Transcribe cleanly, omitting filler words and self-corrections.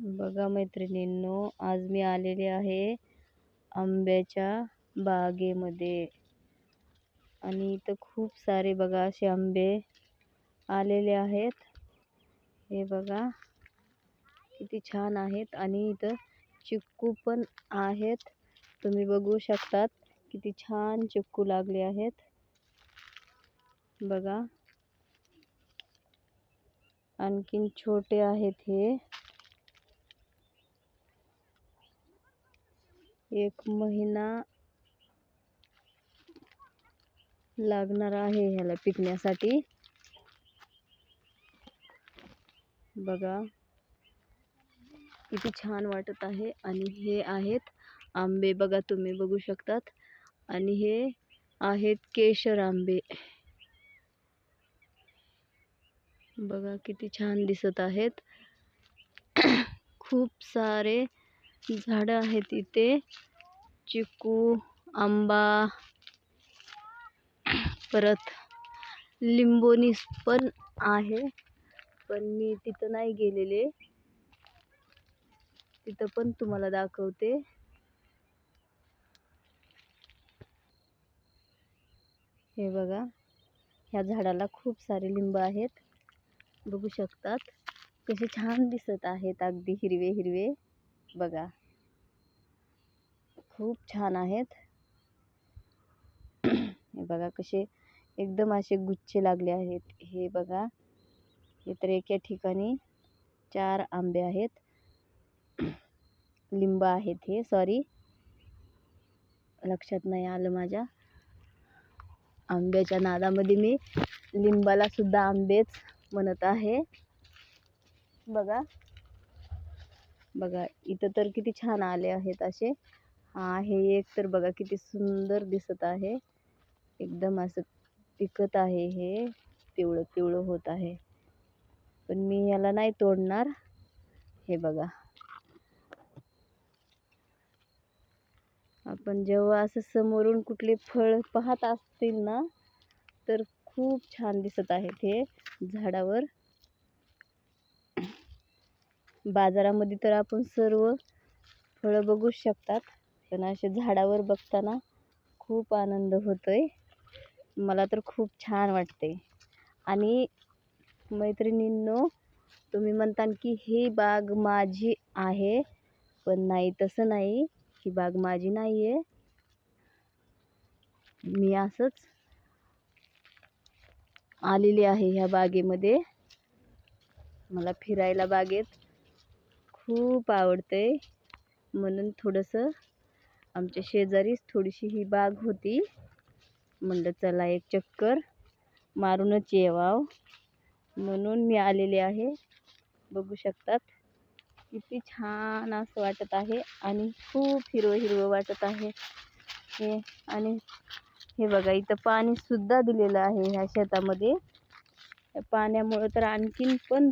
बघा मैत्रिणींनो, आज मी आलेले आहे आंब्याच्या बागेमध्ये आणि इथं खूप सारे बघा असे आंबे आलेले आहेत. हे बघा किती छान आहेत आणि इथं चिक्कू पण आहेत. तुम्ही बघू शकतात किती छान चिक्कू लागले आहेत. बघा आणखीन छोटे आहेत. हे 1 महिना लागणार आहे ह्याला पिकण्यासाठी. बघा किती छान वाटत आहे. आणि हे आहेत आंबे, बघा तुम्ही बघू शकतात. आणि हे आहेत केशर आंबे. बघा किती छान दिसत आहेत. खूप सारे झाडं आहेत इथे. चिकू, आंबा, परत लिंबोनी पण आहे, पण मी तिथं नाही गेलेले. तिथं पण तुम्हाला दाखवते. हे बघा ह्या झाडाला खूप सारे लिंब आहेत. बघू शकतात कसे छान दिसत आहेत, अगदी हिरवे हिरवे. बघा खूप छान आहेत. हे बघा कसे एकदम असे गुच्छे लागले आहेत. हे बघा हे तर एका ठिकाणी 4 आंबे आहेत. लिंब आहेत हे, सॉरी लक्षात नाही आलं माझ्या. आंब्याच्या नादामध्ये मी लिंबाला सुद्धा आंबेच म्हणत आहे. बघा बघा इथं तर किती छान आले आहेत असे. हा हे एक तर बघा किती सुंदर दिसत आहे. एकदम असं पिकत आहे. हे पिवळं पिवळं होत आहे, पण मी याला नाही तोडणार. हे बघा आपण जेव्हा असं समोरून कुठले फळ पाहत असतील ना, तर खूप छान दिसत आहेत हे झाडावर. बाजारामध्ये तर आपण सर्व फळं बघू शकतात, पण असे झाडावर बघताना खूप आनंद होतोय. मला तर खूप छान वाटते. आणि मैत्रिणींनो, तुम्ही म्हणता की ही बाग माझी आहे, पण नाही, तसं नाही. ही बाग माझी नाही आहे. मी असंच आलेली आहे ह्या बागेमध्ये. मला फिरायला बागेत खूप आवडते, म्हणून थोडंसं आमच्या शेजारीच थोडीशी ही बाग होती. म्हणलं चला एक चक्कर मारूनच येवाव, म्हणून मी आलेले आहे. बघू शकतात किती छान असं वाटत आहे आणि खूप हिरवं हिरवं वाटत आहे हे. आणि हे बघा इथं पाणी सुद्धा दिलेलं आहे ह्या शेतामध्ये. पाण्यामुळे तर आणखीन पण